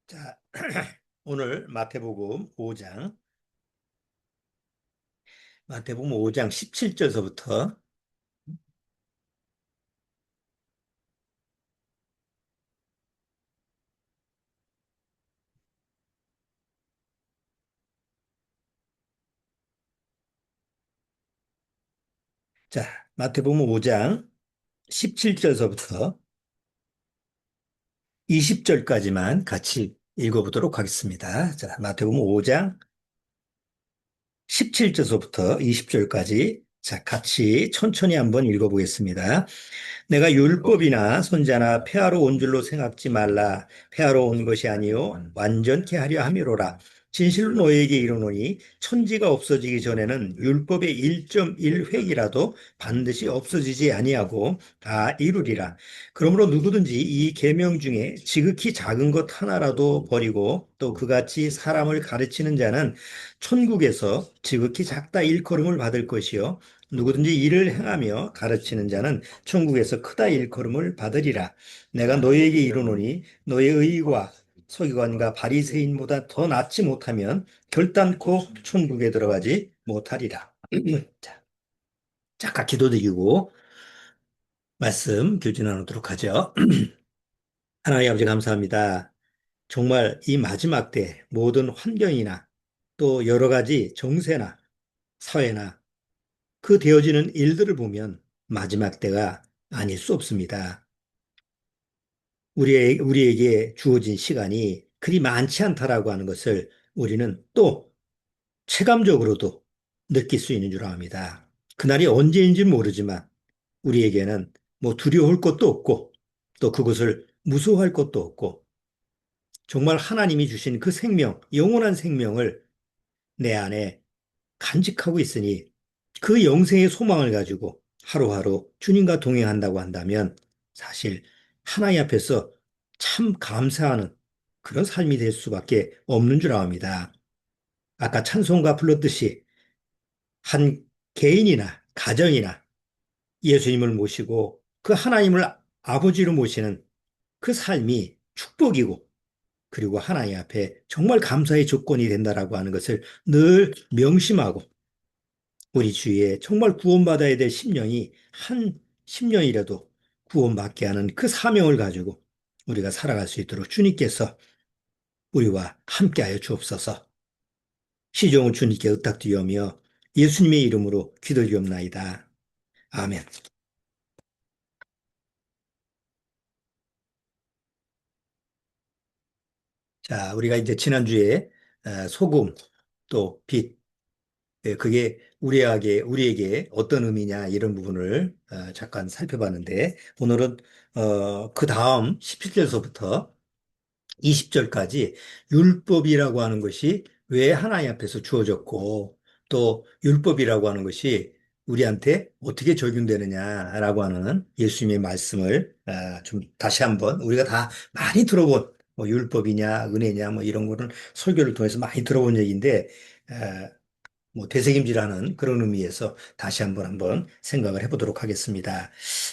자, 오늘 마태복음 5장 17절서부터 자, 마태복음 5장 17절서부터 20절까지만 같이 읽어보도록 하겠습니다. 자, 마태복음 5장 17절서부터 20절까지 자, 같이 천천히 한번 읽어보겠습니다. 내가 율법이나 선자나 폐하러 온 줄로 생각지 말라. 폐하러 온 것이 아니요 완전케 하려 함이로라. 진실로 너희에게 이르노니 천지가 없어지기 전에는 율법의 1.1획이라도 반드시 없어지지 아니하고 다 이루리라. 그러므로 누구든지 이 계명 중에 지극히 작은 것 하나라도 버리고 또 그같이 사람을 가르치는 자는 천국에서 지극히 작다 일컬음을 받을 것이요 누구든지 이를 행하며 가르치는 자는 천국에서 크다 일컬음을 받으리라. 내가 너희에게 이르노니 너희 의와 서기관과 바리새인보다 더 낫지 못하면 결단코 천국에 들어가지 못하리라. 자, 잠깐 기도드리고 말씀 교제 나누도록 하죠. 하나님 아버지 감사합니다. 정말 이 마지막 때 모든 환경이나 또 여러 가지 정세나 사회나 그 되어지는 일들을 보면 마지막 때가 아닐 수 없습니다. 우리에게 주어진 시간이 그리 많지 않다라고 하는 것을 우리는 또 체감적으로도 느낄 수 있는 줄 압니다. 그날이 언제인지 모르지만 우리에게는 뭐 두려울 것도 없고 또 그것을 무서워할 것도 없고 정말 하나님이 주신 그 생명, 영원한 생명을 내 안에 간직하고 있으니 그 영생의 소망을 가지고 하루하루 주님과 동행한다고 한다면 사실 하나님 앞에서 참 감사하는 그런 삶이 될 수밖에 없는 줄 압니다. 아까 찬송가 불렀듯이 한 개인이나 가정이나 예수님을 모시고 그 하나님을 아버지로 모시는 그 삶이 축복이고 그리고 하나님 앞에 정말 감사의 조건이 된다라고 하는 것을 늘 명심하고 우리 주위에 정말 구원받아야 될 심령이 한 심령이라도 구원받게 하는 그 사명을 가지고 우리가 살아갈 수 있도록 주님께서 우리와 함께하여 주옵소서. 시종은 주님께 의탁드리오며 예수님의 이름으로 기도드리옵나이다. 아멘. 자, 우리가 이제 지난주에 소금 또 빛, 그게 우리에게 어떤 의미냐 이런 부분을 잠깐 살펴봤는데 오늘은 그 다음 17절서부터 20절까지 율법이라고 하는 것이 왜 하나님 앞에서 주어졌고 또 율법이라고 하는 것이 우리한테 어떻게 적용되느냐라고 하는 예수님의 말씀을 좀 다시 한번 우리가 다 많이 들어본 뭐 율법이냐 은혜냐 뭐 이런 거는 설교를 통해서 많이 들어본 얘기인데 뭐 되새김질하는 그런 의미에서 다시 한번 생각을 해보도록 하겠습니다.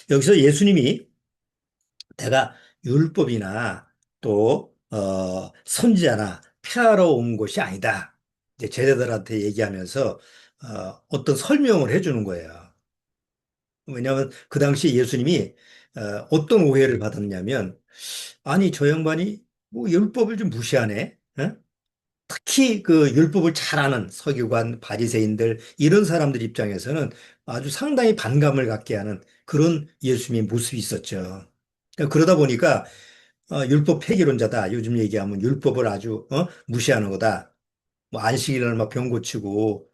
여기서 예수님이 내가 율법이나 또 선지자나 폐하러 온 것이 아니다. 이제 제자들한테 얘기하면서 어떤 설명을 해주는 거예요. 왜냐하면 그 당시 예수님이 어떤 오해를 받았냐면 아니 저 양반이 뭐 율법을 좀 무시하네. 어? 특히 그 율법을 잘 아는 서기관, 바리새인들 이런 사람들 입장에서는 아주 상당히 반감을 갖게 하는 그런 예수님의 모습이 있었죠. 그러다 보니까 율법 폐기론자다. 요즘 얘기하면 율법을 아주 무시하는 거다. 뭐 안식일날 막 병 고치고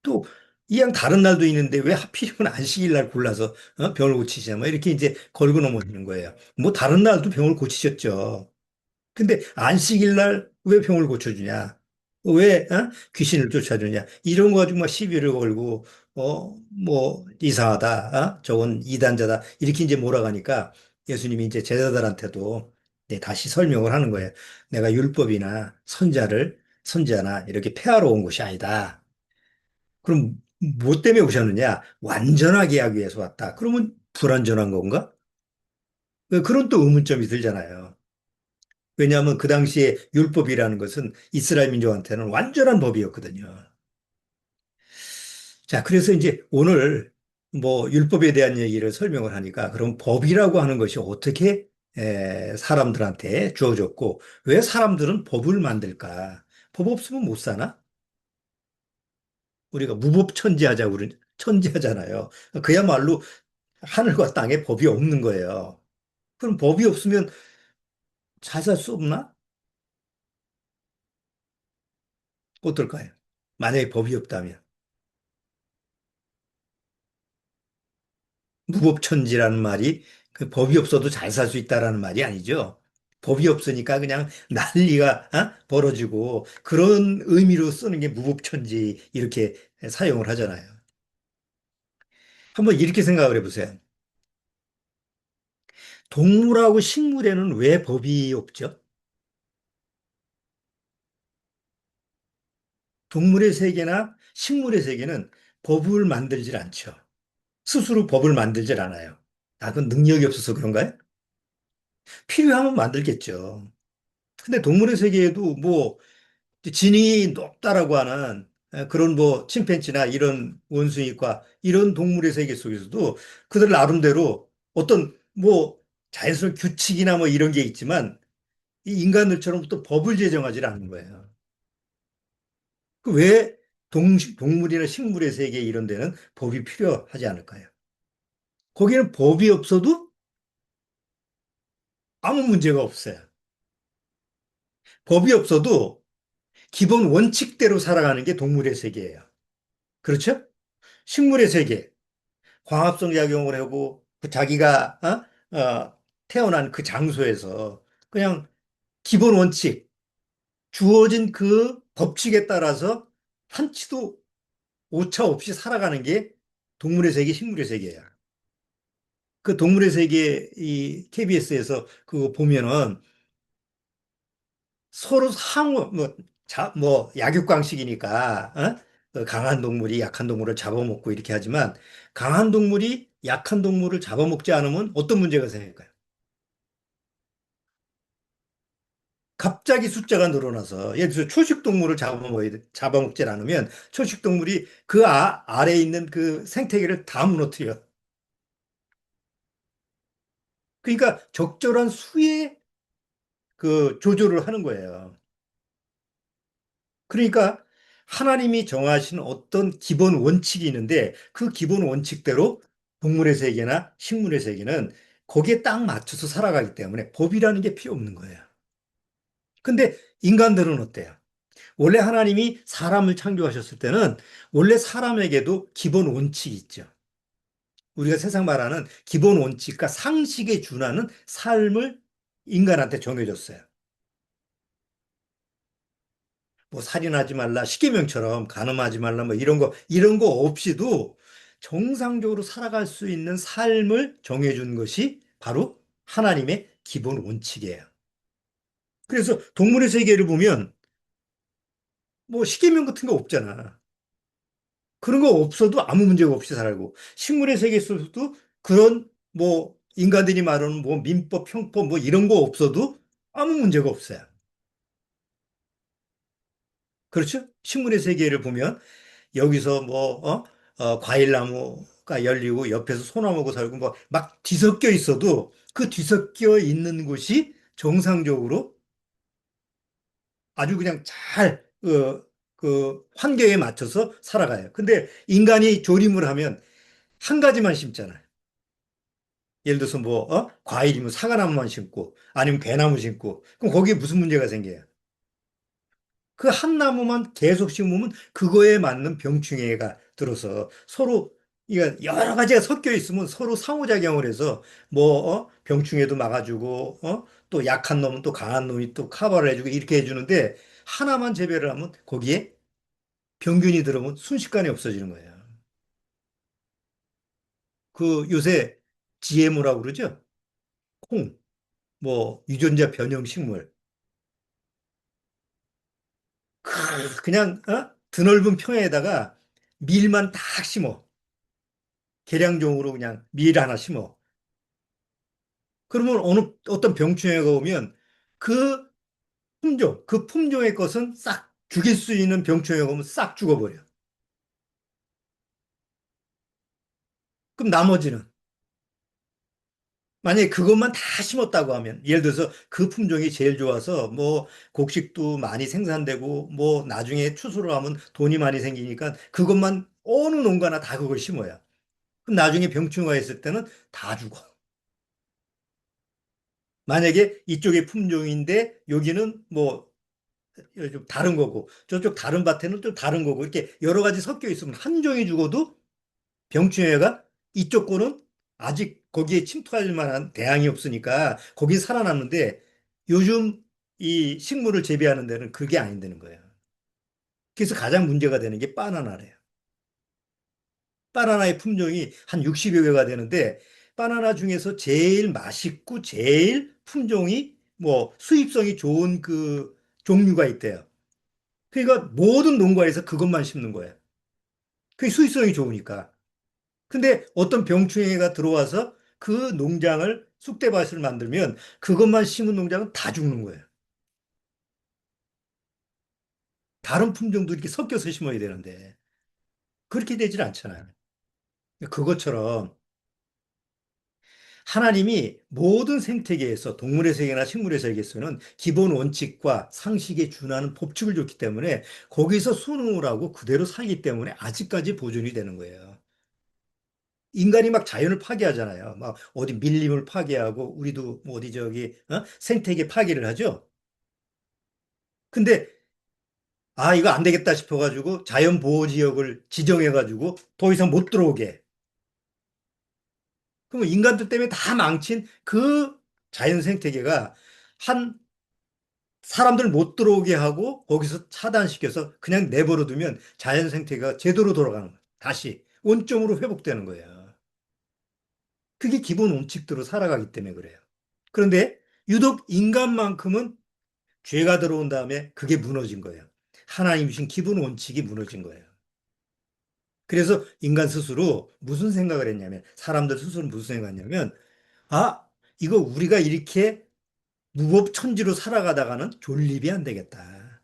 또 이양 다른 날도 있는데 왜 하필이면 안식일날 골라서 병을 고치시냐. 뭐 이렇게 이제 걸고 넘어지는 거예요. 뭐 다른 날도 병을 고치셨죠. 근데 안식일날 왜 병을 고쳐주냐? 왜 귀신을 쫓아주냐? 이런 거 가지고 막 시비를 걸고 뭐 이상하다. 저건 이단자다. 이렇게 이제 몰아가니까 예수님이 이제 제자들한테도 네, 다시 설명을 하는 거예요. 내가 율법이나 선자나 이렇게 폐하러 온 것이 아니다. 그럼 뭐 때문에 오셨느냐? 완전하게 하기 위해서 왔다. 그러면 불완전한 건가? 그런 또 의문점이 들잖아요. 왜냐하면 그 당시에 율법이라는 것은 이스라엘 민족한테는 완전한 법이었거든요. 자, 그래서 이제 오늘 뭐 율법에 대한 얘기를 설명을 하니까 그럼 법이라고 하는 것이 어떻게 사람들한테 주어졌고 왜 사람들은 법을 만들까? 법 없으면 못 사나? 우리가 무법천지하자고 천지하잖아요. 그야말로 하늘과 땅에 법이 없는 거예요. 그럼 법이 없으면 잘 살 수 없나? 어떨까요? 만약에 법이 없다면. 무법천지라는 말이 그 법이 없어도 잘 살 수 있다라는 말이 아니죠. 법이 없으니까 그냥 난리가 벌어지고 그런 의미로 쓰는 게 무법천지 이렇게 사용을 하잖아요. 한번 이렇게 생각을 해보세요. 동물하고 식물에는 왜 법이 없죠? 동물의 세계나 식물의 세계는 법을 만들질 않죠. 스스로 법을 만들질 않아요. 아, 그건 능력이 없어서 그런가요? 필요하면 만들겠죠. 근데 동물의 세계에도 뭐 지능이 높다라고 하는 그런 뭐 침팬지나 이런 원숭이과 이런 동물의 세계 속에서도 그들 나름대로 어떤 뭐 자연스러운 규칙이나 뭐 이런 게 있지만 이 인간들처럼 또 법을 제정하지 않는 거예요. 그 왜 동물이나 식물의 세계 이런 데는 법이 필요하지 않을까요? 거기는 법이 없어도 아무 문제가 없어요. 법이 없어도 기본 원칙대로 살아가는 게 동물의 세계예요. 그렇죠? 식물의 세계. 광합성 작용을 하고 그 자기가 태어난 그 장소에서 그냥 기본 원칙, 주어진 그 법칙에 따라서 한치도 오차 없이 살아가는 게 동물의 세계, 식물의 세계야. 그 동물의 세계 이 KBS에서 그거 보면은 서로 상호 뭐 약육강식이니까 강한 동물이 약한 동물을 잡아먹고 이렇게 하지만 강한 동물이 약한 동물을 잡아먹지 않으면 어떤 문제가 생길까요? 갑자기 숫자가 늘어나서 예를 들어서 초식 동물을 잡아먹질 않으면 초식 동물이 그 아래에 있는 그 생태계를 다 무너뜨려. 그러니까 적절한 수의 그 조절을 하는 거예요. 그러니까 하나님이 정하신 어떤 기본 원칙이 있는데 그 기본 원칙대로 동물의 세계나 식물의 세계는 거기에 딱 맞춰서 살아가기 때문에 법이라는 게 필요 없는 거예요. 근데 인간들은 어때요? 원래 하나님이 사람을 창조하셨을 때는 원래 사람에게도 기본 원칙이 있죠. 우리가 세상 말하는 기본 원칙과 상식에 준하는 삶을 인간한테 정해줬어요. 뭐 살인하지 말라, 십계명처럼 간음하지 말라, 뭐 이런 거 없이도 정상적으로 살아갈 수 있는 삶을 정해준 것이 바로 하나님의 기본 원칙이에요. 그래서 동물의 세계를 보면 뭐 십계명 같은 거 없잖아. 그런 거 없어도 아무 문제가 없이 살고 식물의 세계 속에서도 그런 뭐 인간들이 말하는 뭐 민법, 형법 뭐 이런 거 없어도 아무 문제가 없어요. 그렇죠? 식물의 세계를 보면 여기서 뭐 과일나무가 열리고 옆에서 소나무가 살고 뭐 막 뒤섞여 있어도 그 뒤섞여 있는 곳이 정상적으로 아주 그냥 잘 그 환경에 맞춰서 살아가요. 근데 인간이 조림을 하면 한 가지만 심잖아요. 예를 들어서 뭐, 과일이면 사과나무만 심고, 아니면 괴나무 심고, 그럼 거기에 무슨 문제가 생겨요? 그 한 나무만 계속 심으면 그거에 맞는 병충해가 들어서 서로, 이거 여러 가지가 섞여 있으면 서로 상호작용을 해서 뭐, 병충해도 막아주고, 또 약한 놈은 또 강한 놈이 또 커버를 해주고 이렇게 해주는데 하나만 재배를 하면 거기에 병균이 들어오면 순식간에 없어지는 거예요. 그 요새 GMO라고 그러죠? 콩, 뭐, 유전자 변형 식물. 그냥 드넓은 평야에다가 밀만 딱 심어. 계량종으로 그냥 밀 하나 심어. 그러면 어떤 병충해가 오면 그 품종, 그 품종의 것은 싹 죽일 수 있는 병충해가 오면 싹 죽어버려. 그럼 나머지는 만약에 그것만 다 심었다고 하면 예를 들어서 그 품종이 제일 좋아서 뭐 곡식도 많이 생산되고 뭐 나중에 추수를 하면 돈이 많이 생기니까 그것만 어느 농가나 다 그걸 심어야. 그럼 나중에 병충해가 있을 때는 다 죽어. 만약에 이쪽의 품종인데 여기는 뭐 좀 다른 거고 저쪽 다른 밭에는 또 다른 거고 이렇게 여러 가지 섞여 있으면 한 종이 죽어도 병충해가 이쪽 거는 아직 거기에 침투할 만한 대항이 없으니까 거기 살아남는데 요즘 이 식물을 재배하는 데는 그게 아닌다는 거예요. 그래서 가장 문제가 되는 게 바나나래요. 바나나의 품종이 한 60여 개가 되는데 바나나 중에서 제일 맛있고 제일 품종이 뭐 수입성이 좋은 그 종류가 있대요. 그러니까 모든 농가에서 그것만 심는 거예요. 그게 수입성이 좋으니까. 근데 어떤 병충해가 들어와서 그 농장을 쑥대밭을 만들면 그것만 심은 농장은 다 죽는 거예요. 다른 품종도 이렇게 섞여서 심어야 되는데 그렇게 되질 않잖아요. 그것처럼 하나님이 모든 생태계에서 동물의 세계나 식물의 세계에서는 기본 원칙과 상식에 준하는 법칙을 줬기 때문에 거기서 순응을 하고 그대로 살기 때문에 아직까지 보존이 되는 거예요. 인간이 막 자연을 파괴하잖아요. 막 어디 밀림을 파괴하고 우리도 뭐 어디 저기 생태계 파괴를 하죠. 근데 아 이거 안 되겠다 싶어가지고 자연 보호 지역을 지정해가지고 더 이상 못 들어오게. 그러면 인간들 때문에 다 망친 그 자연 생태계가 한 사람들 못 들어오게 하고 거기서 차단시켜서 그냥 내버려 두면 자연 생태계가 제대로 돌아가는 거예요. 다시 원점으로 회복되는 거예요. 그게 기본 원칙대로 살아가기 때문에 그래요. 그런데 유독 인간만큼은 죄가 들어온 다음에 그게 무너진 거예요. 하나님 주신 기본 원칙이 무너진 거예요. 그래서 인간 스스로 무슨 생각을 했냐면, 사람들 스스로 무슨 생각했냐면, 아, 이거 우리가 이렇게 무법천지로 살아가다가는 존립이 안 되겠다.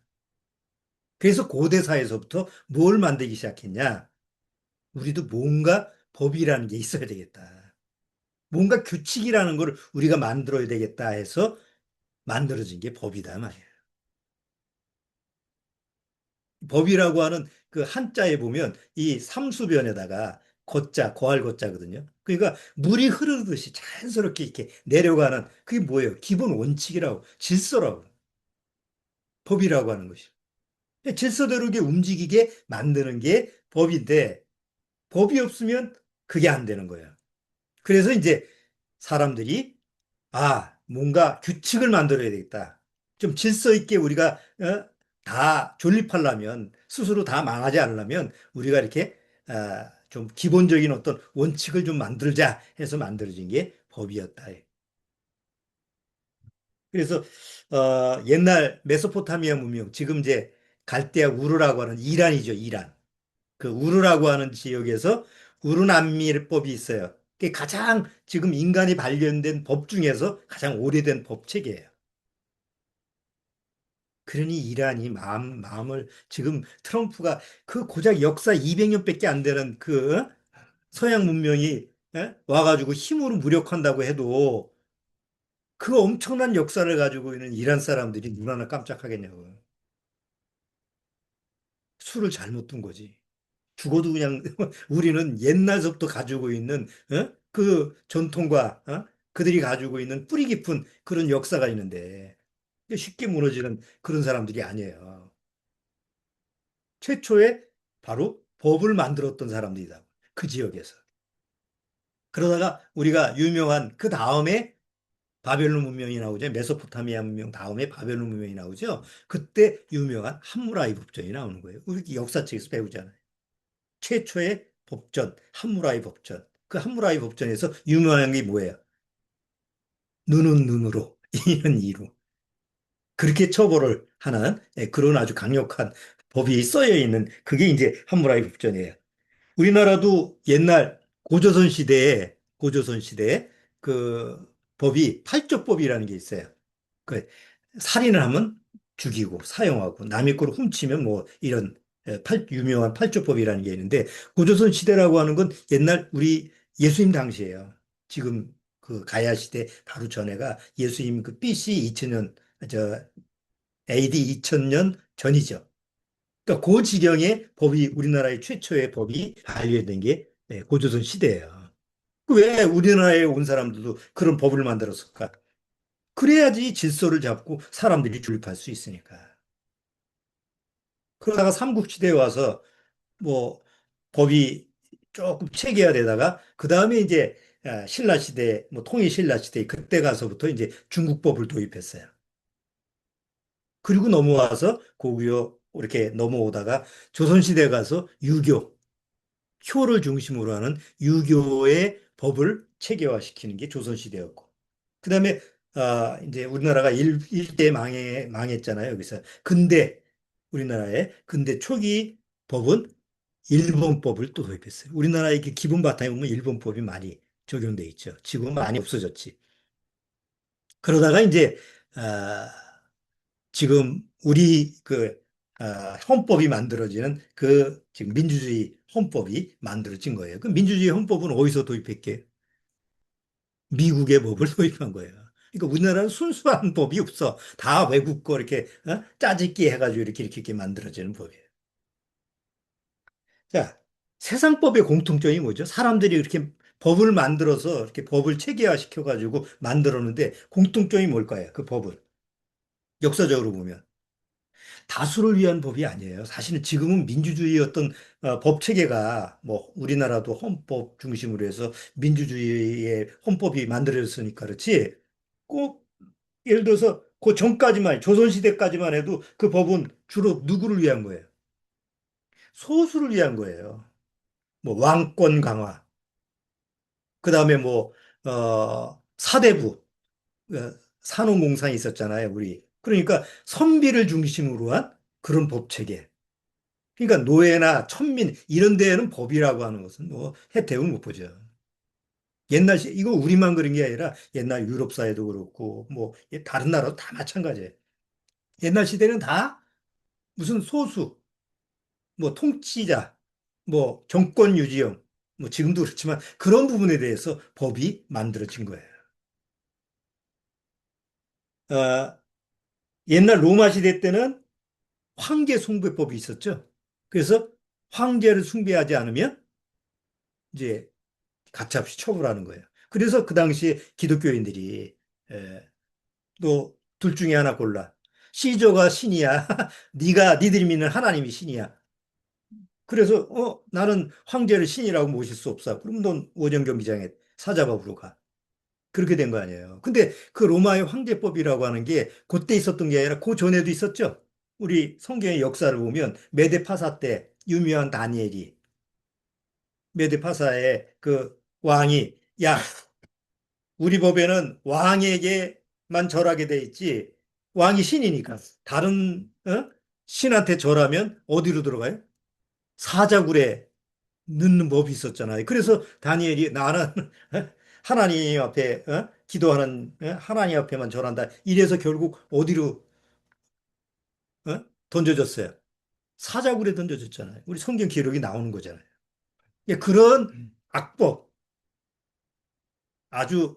그래서 고대사에서부터 뭘 만들기 시작했냐? 우리도 뭔가 법이라는 게 있어야 되겠다. 뭔가 규칙이라는 걸 우리가 만들어야 되겠다 해서 만들어진 게 법이다 말이에요. 법이라고 하는 그 한자에 보면 이 삼수변에다가 거자, 거할 거자거든요. 그러니까 물이 흐르듯이 자연스럽게 이렇게 내려가는 그게 뭐예요? 기본 원칙이라고, 질서라고, 법이라고 하는 것이. 질서대로 이게 움직이게 만드는 게 법인데 법이 없으면 그게 안 되는 거예요. 그래서 이제 사람들이 뭔가 규칙을 만들어야 되겠다. 좀 질서 있게 우리가 다 존립하려면 스스로 다 망하지 않으려면 우리가 이렇게 좀 기본적인 어떤 원칙을 좀 만들자 해서 만들어진 게 법이었다. 그래서 옛날 메소포타미아 문명, 지금 이제 갈대아 우르라고 하는 이란이죠, 이란. 그 우르라고 하는 지역에서 우르난미법이 있어요. 그게 가장 지금 인간이 발견된 법 중에서 가장 오래된 법 체계예요. 그러니 이란이 마음을 지금 트럼프가 그 고작 역사 200년밖에 안 되는 그 서양 문명이 와가지고 힘으로 무력한다고 해도 그 엄청난 역사를 가지고 있는 이란 사람들이 눈 하나 깜짝하겠냐고. 술을 잘못 둔 거지. 죽어도 그냥 우리는 옛날서부터 가지고 있는 그 전통과 그들이 가지고 있는 뿌리 깊은 그런 역사가 있는데 쉽게 무너지는 그런 사람들이 아니에요. 최초에 바로 법을 만들었던 사람들이다. 그 지역에서. 그러다가 우리가 유명한 그 다음에 바벨론 문명이 나오죠. 메소포타미아 문명 다음에 바벨론 문명이 나오죠. 그때 유명한 함무라이 법전이 나오는 거예요. 우리 역사책에서 배우잖아요. 최초의 법전, 함무라이 법전. 그 함무라이 법전에서 유명한 게 뭐예요? 눈은 눈으로, 이는 이로. 그렇게 처벌을 하는 그런 아주 강력한 법이 써여 있는 그게 이제 함무라이 법전이에요. 우리나라도 옛날 고조선 시대에 그 법이 팔족법이라는 게 있어요. 그 살인을 하면 죽이고 사용하고 남의 걸 훔치면 뭐 이런 유명한 팔조법이라는 게 있는데 고조선 시대라고 하는 건 옛날 우리 예수님 당시예요. 지금 그 가야 시대 바로 전에가 예수님 그 BC 2000년 저 AD 2000년 전이죠. 그러니까 그 지경의 법이 우리나라의 최초의 법이 발효된 게 고조선 시대예요. 왜 우리나라에 온 사람들도 그런 법을 만들었을까? 그래야지 질서를 잡고 사람들이 출입할 수 있으니까. 그러다가 삼국시대에 와서 뭐 법이 조금 체계화되다가 그 다음에 이제 신라시대, 뭐 통일신라시대 그때 가서부터 이제 중국법을 도입했어요. 그리고 넘어와서 고구려 이렇게 넘어오다가 조선시대 가서 유교, 효를 중심으로 하는 유교의 법을 체계화시키는 게 조선시대였고. 그 다음에 이제 우리나라가 일대 망했잖아요. 여기서. 근데 우리나라의 근대 초기 법은 일본법을 또 도입했어요. 우리나라의 그 기본 바탕에 보면 일본법이 많이 적용돼 있죠. 지금은 많이 없어졌지. 그러다가 이제 아, 지금 우리 그 헌법이 만들어지는 그 지금 민주주의 헌법이 만들어진 거예요. 그 민주주의 헌법은 어디서 도입했게? 미국의 법을 도입한 거예요. 그러니까 우리나라는 순수한 법이 없어. 다 외국 거 이렇게 짜집기 해가지고 이렇게 만들어지는 법이에요. 자, 세상법의 공통점이 뭐죠? 사람들이 이렇게 법을 만들어서 이렇게 법을 체계화 시켜가지고 만들었는데 공통점이 뭘까요? 그 법은 역사적으로 보면 다수를 위한 법이 아니에요. 사실은 지금은 민주주의 어떤 법 체계가 뭐 우리나라도 헌법 중심으로 해서 민주주의의 헌법이 만들어졌으니까 그렇지. 꼭 예를 들어서 그 전까지만 조선시대까지만 해도 그 법은 주로 누구를 위한 거예요? 소수를 위한 거예요. 뭐 왕권 강화, 그 다음에 뭐, 사대부, 산업공상이 있었잖아요, 우리. 그러니까 선비를 중심으로 한 그런 법 체계. 그러니까 노예나 천민, 이런 데에는 법이라고 하는 것은 뭐 혜택을 못 보죠. 이거 우리만 그런 게 아니라 옛날 유럽 사회도 그렇고, 뭐, 다른 나라도 다 마찬가지예요. 옛날 시대는 다 무슨 소수, 뭐 통치자, 뭐 정권 유지형, 뭐 지금도 그렇지만 그런 부분에 대해서 법이 만들어진 거예요. 어, 옛날 로마 시대 때는 황제 숭배법이 있었죠. 그래서 황제를 숭배하지 않으면 이제 가차없이 처벌하는 거예요. 그래서 그 당시에 기독교인들이 또 둘 중에 하나 골라. 시저가 신이야. 니들이 믿는 하나님이 신이야. 그래서 나는 황제를 신이라고 모실 수 없어. 그럼 넌 오정경기장에 사자밥으로 가. 그렇게 된 거 아니에요. 근데 그 로마의 황제법이라고 하는 게 그때 있었던 게 아니라 그 전에도 있었죠. 우리 성경의 역사를 보면 메데파사 때 유명한 다니엘이 메데파사의 그 왕이 야, 우리 법에는 왕에게만 절하게 돼 있지. 왕이 신이니까 다른 신한테 절하면 어디로 들어가요? 사자굴에 넣는 법이 있었잖아요. 그래서 다니엘이 나는 하나님 앞에 기도하는 하나님 앞에만 절한다. 이래서 결국 어디로 던져졌어요? 사자굴에 던져졌잖아요. 우리 성경 기록이 나오는 거잖아요. 예, 그런 악법, 아주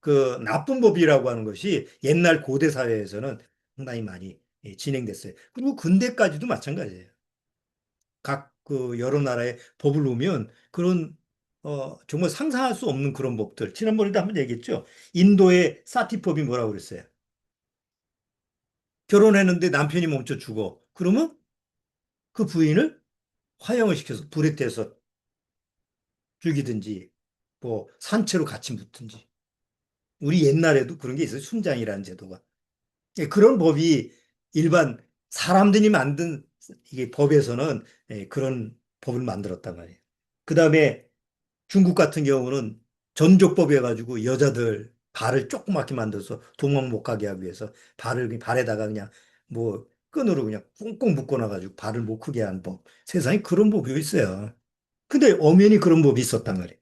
그 나쁜 법이라고 하는 것이 옛날 고대 사회에서는 상당히 많이 진행됐어요. 그리고 근대까지도 마찬가지예요. 각 그 여러 나라의 법을 보면 그런 정말 상상할 수 없는 그런 법들. 지난번에도 한번 얘기했죠. 인도의 사티법이 뭐라고 그랬어요? 결혼했는데 남편이 먼저 죽어. 그러면 그 부인을 화형을 시켜서 불에 떼서 죽이든지 뭐 산채로 같이 묻든지. 우리 옛날에도 그런 게 있어요. 순장이라는 제도가. 예, 그런 법이 일반 사람들이 만든 이게 법에서는 그런 법을 만들었단 말이에요. 그 다음에 중국 같은 경우는 전족법 해가지고 여자들 발을 조그맣게 만들어서 도망 못 가게 하기 위해서 발에다가 그냥 뭐 끈으로 그냥 꽁꽁 묶어놔가지고 발을 못 크게 하는 법. 세상에 그런 법이 있어요. 근데 엄연히 그런 법이 있었단 말이에요.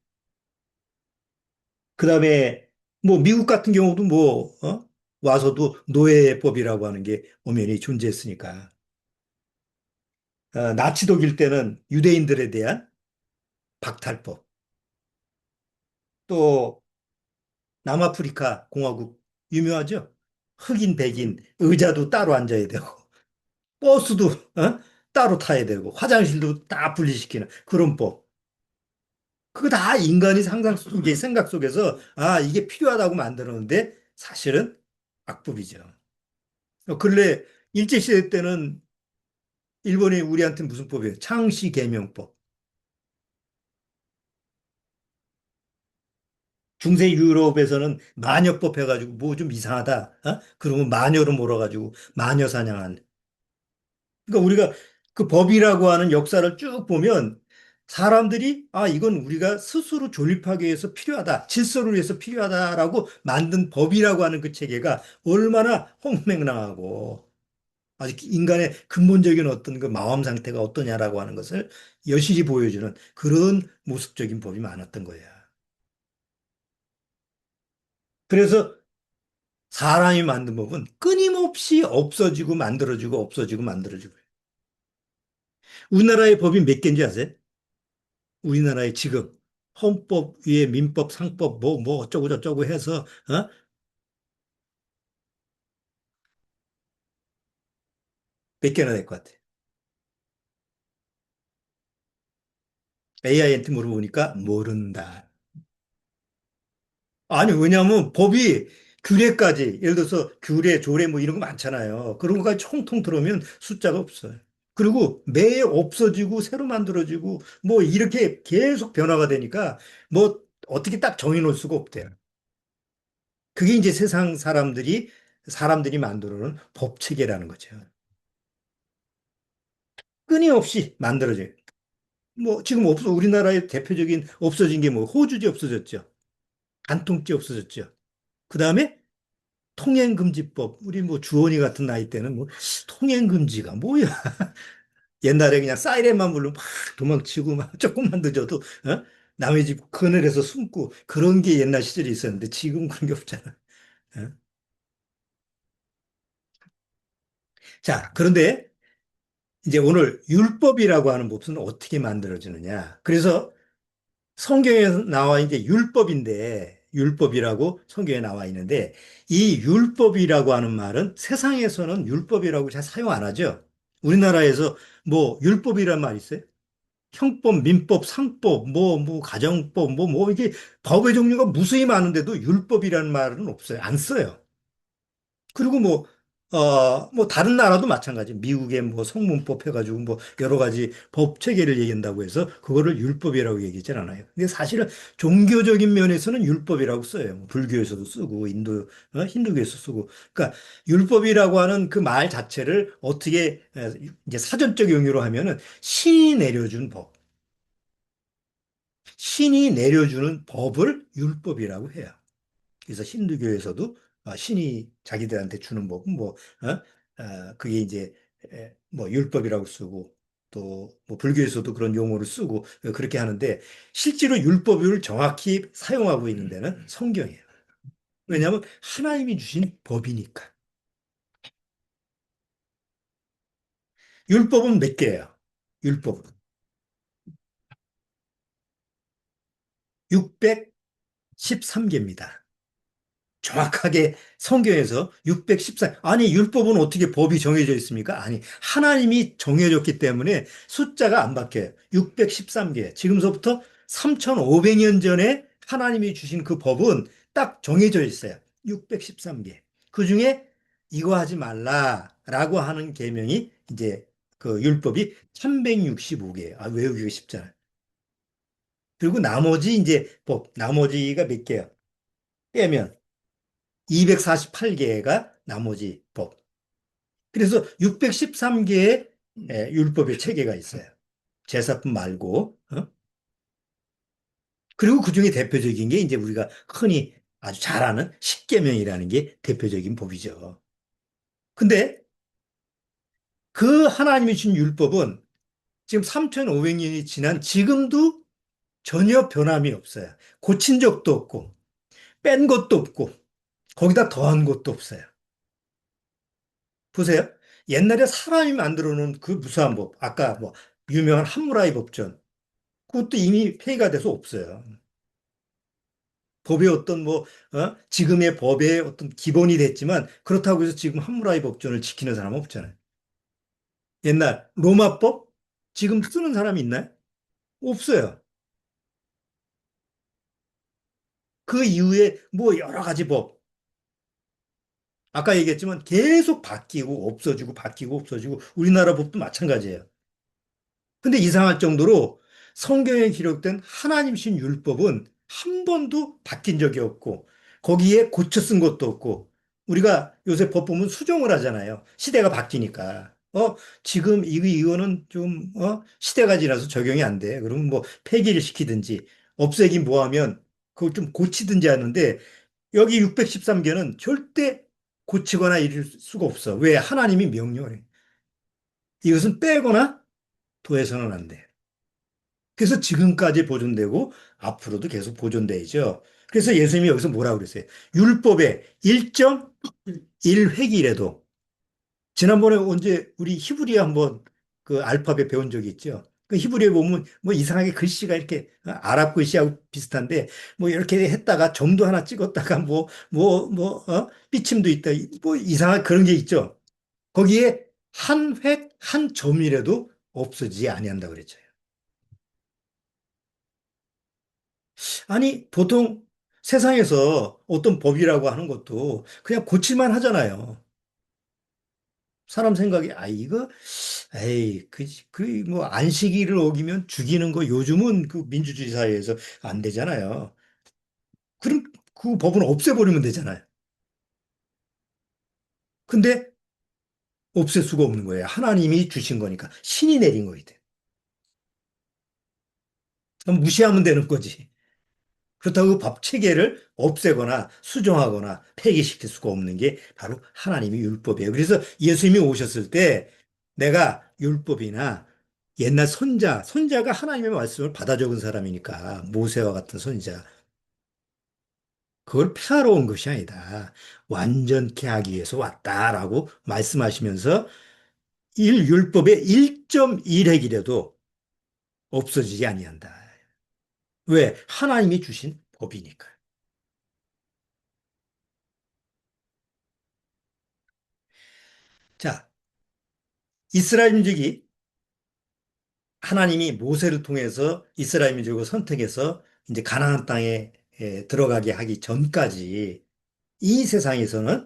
그 다음에 뭐 미국 같은 경우도 뭐 와서도 노예법이라고 하는 게 엄연히 존재했으니까. 나치 독일 때는 유대인들에 대한 박탈법, 또 남아프리카 공화국 유명하죠? 흑인, 백인, 의자도 따로 앉아야 되고, 버스도 따로 타야 되고, 화장실도 다 분리시키는 그런 법. 그거 다 인간이 상상 속에, 생각 속에서, 아, 이게 필요하다고 만들었는데, 사실은 악법이죠. 근래 일제시대 때는 일본이 우리한테 무슨 법이에요? 창씨 개명법. 중세 유럽에서는 마녀법 해가지고 뭐 좀 이상하다. 그러면 마녀로 몰아가지고 마녀 사냥한. 그러니까 우리가 그 법이라고 하는 역사를 쭉 보면 사람들이 아, 이건 우리가 스스로 존립하기 위해서 필요하다. 질서를 위해서 필요하다라고 만든 법이라고 하는 그 체계가 얼마나 홍맹랑하고 아직 인간의 근본적인 어떤 그 마음 상태가 어떠냐라고 하는 것을 여실히 보여주는 그런 모습적인 법이 많았던 거야. 그래서 사람이 만든 법은 끊임없이 없어지고 만들어지고 없어지고 만들어지고. 우리나라의 법이 몇 개인지 아세요? 우리나라의 지금 헌법 위에 민법, 상법 뭐 어쩌고 저쩌고 해서 몇 개나 될 것 같아요. AI한테 물어보니까 모른다. 아니 왜냐하면 법이 규례까지 예를 들어서 규례, 조례 뭐 이런 거 많잖아요. 그런 거까지 총통 들어오면 숫자가 없어요. 그리고 매 없어지고 새로 만들어지고 뭐 이렇게 계속 변화가 되니까 뭐 어떻게 딱 정해놓을 수가 없대요. 그게 이제 세상 사람들이 만들어 놓은 법 체계라는 거죠. 끊임없이 만들어져요. 뭐 지금 없어 우리나라의 대표적인 없어진 게 뭐 호주제 없어졌죠. 간통죄 없어졌죠. 그다음에 통행금지법. 우리 뭐 주원이 같은 나이 때는 뭐 통행금지가 뭐야. 옛날에 그냥 사이렌만 부르면 막 도망치고 막 조금만 늦어도 남의 집 그늘에서 숨고 그런 게 옛날 시절이 있었는데 지금 그런 게 없잖아. 어? 자, 그런데 이제 오늘 율법이라고 하는 법은 어떻게 만들어지느냐. 그래서 성경에 나와 있는 게 율법인데, 율법이라고 성경에 나와 있는데, 이 율법이라고 하는 말은 세상에서는 율법이라고 잘 사용 안 하죠. 우리나라에서 뭐 율법이란 말 있어요? 형법, 민법, 상법, 뭐 가정법, 이게 법의 종류가 무수히 많은데도 율법이라는 말은 없어요. 안 써요. 그리고 뭐, 다른 나라도 마찬가지. 미국의 뭐 성문법 해가지고 뭐 여러 가지 법 체계를 얘기한다고 해서 그거를 율법이라고 얘기하진 않아요. 근데 사실은 종교적인 면에서는 율법이라고 써요. 뭐 불교에서도 쓰고, 힌두교에서 쓰고. 그러니까 율법이라고 하는 그 말 자체를 어떻게 이제 사전적 용어로 하면은 신이 내려준 법. 신이 내려주는 법을 율법이라고 해요. 그래서 힌두교에서도 신이 자기들한테 주는 법은 그게 이제 뭐 율법이라고 쓰고 또 뭐 불교에서도 그런 용어를 쓰고 그렇게 하는데 실제로 율법을 정확히 사용하고 있는 데는 성경이에요. 왜냐하면 하나님이 주신 법이니까. 율법은 몇 개예요? 율법은 613개입니다. 정확하게 성경에서 614, 아니, 율법은 어떻게 법이 정해져 있습니까? 아니, 하나님이 정해졌기 때문에 숫자가 안 바뀌어요. 613개. 지금서부터 3,500년 전에 하나님이 주신 그 법은 딱 정해져 있어요. 613개. 그 중에 이거 하지 말라라고 하는 계명이 이제 그 율법이 365개예요. 아, 외우기가 쉽잖아요. 그리고 나머지 이제 법, 나머지가 몇 개요? 빼면 248개가 나머지 법. 그래서 613개의 율법의 체계가 있어요. 제사법 말고. 그리고 그중에 대표적인 게 이제 우리가 흔히 아주 잘 아는 십계명이라는 게 대표적인 법이죠. 근데 그 하나님이 준 율법은 지금 3,500년이 지난 지금도 전혀 변함이 없어요. 고친 적도 없고, 뺀 것도 없고, 거기다 더한 것도 없어요. 보세요. 옛날에 사람이 만들어 놓은 그 무수한 법, 아까 뭐 유명한 함무라이 법전, 그것도 이미 폐기가 돼서 없어요. 법의 어떤 뭐, 지금의 법의 어떤 기본이 됐지만 그렇다고 해서 지금 함무라이 법전을 지키는 사람은 없잖아요. 옛날 로마법 지금 쓰는 사람이 있나요? 없어요. 그 이후에 뭐 여러 가지 법, 아까 얘기했지만 계속 바뀌고 없어지고 바뀌고 없어지고 우리나라 법도 마찬가지예요. 근데 이상할 정도로 성경에 기록된 하나님신 율법은 한 번도 바뀐 적이 없고 거기에 고쳐 쓴 것도 없고 우리가 요새 법 보면 수정을 하잖아요. 시대가 바뀌니까. 지금 이거는 좀, 시대가 지나서 적용이 안 돼. 그러면 뭐 폐기를 시키든지 없애긴 뭐하면 그걸 좀 고치든지 하는데 여기 613개는 절대 고치거나 이럴 수가 없어. 왜? 하나님이 명령을 해. 이것은 빼거나 더해서는 안 돼. 그래서 지금까지 보존되고 앞으로도 계속 보존되죠. 그래서 예수님이 여기서 뭐라고 그랬어요? 율법의 1.1획이라도 지난번에 언제 우리 히브리어 한번 그 알파벳 배운 적이 있죠. 그 히브리어 보면 뭐 이상하게 글씨가 이렇게 아랍 글씨하고 비슷한데 뭐 이렇게 했다가 점도 하나 찍었다가 삐침도 있다. 뭐 이상한 그런 게 있죠. 거기에 한 획, 한 점이라도 없어지지 아니한다 그랬죠. 아니, 보통 세상에서 어떤 법이라고 하는 것도 그냥 고칠만 하잖아요. 사람 생각에, 이거, 에이, 뭐, 안식일을 어기면 죽이는 거 요즘은 그 민주주의 사회에서 안 되잖아요. 그럼 그 법은 없애버리면 되잖아요. 근데 없앨 수가 없는 거예요. 하나님이 주신 거니까. 신이 내린 거이돼 그럼 무시하면 되는 거지. 그렇다고 그 법 체계를 없애거나 수정하거나 폐기시킬 수가 없는 게 바로 하나님의 율법이에요. 그래서 예수님이 오셨을 때 내가 율법이나 옛날 선자가 하나님의 말씀을 받아 적은 사람이니까 모세와 같은 선자, 그걸 폐하러 온 것이 아니다. 완전케 하기 위해서 왔다라고 말씀하시면서 율법의 1.1핵이라도 없어지지 아니한다. 왜? 하나님이 주신 법이니까. 자, 이스라엘 민족이 하나님이 모세를 통해서 이스라엘 민족을 선택해서 이제 가나안 땅에 들어가게 하기 전까지 이 세상에서는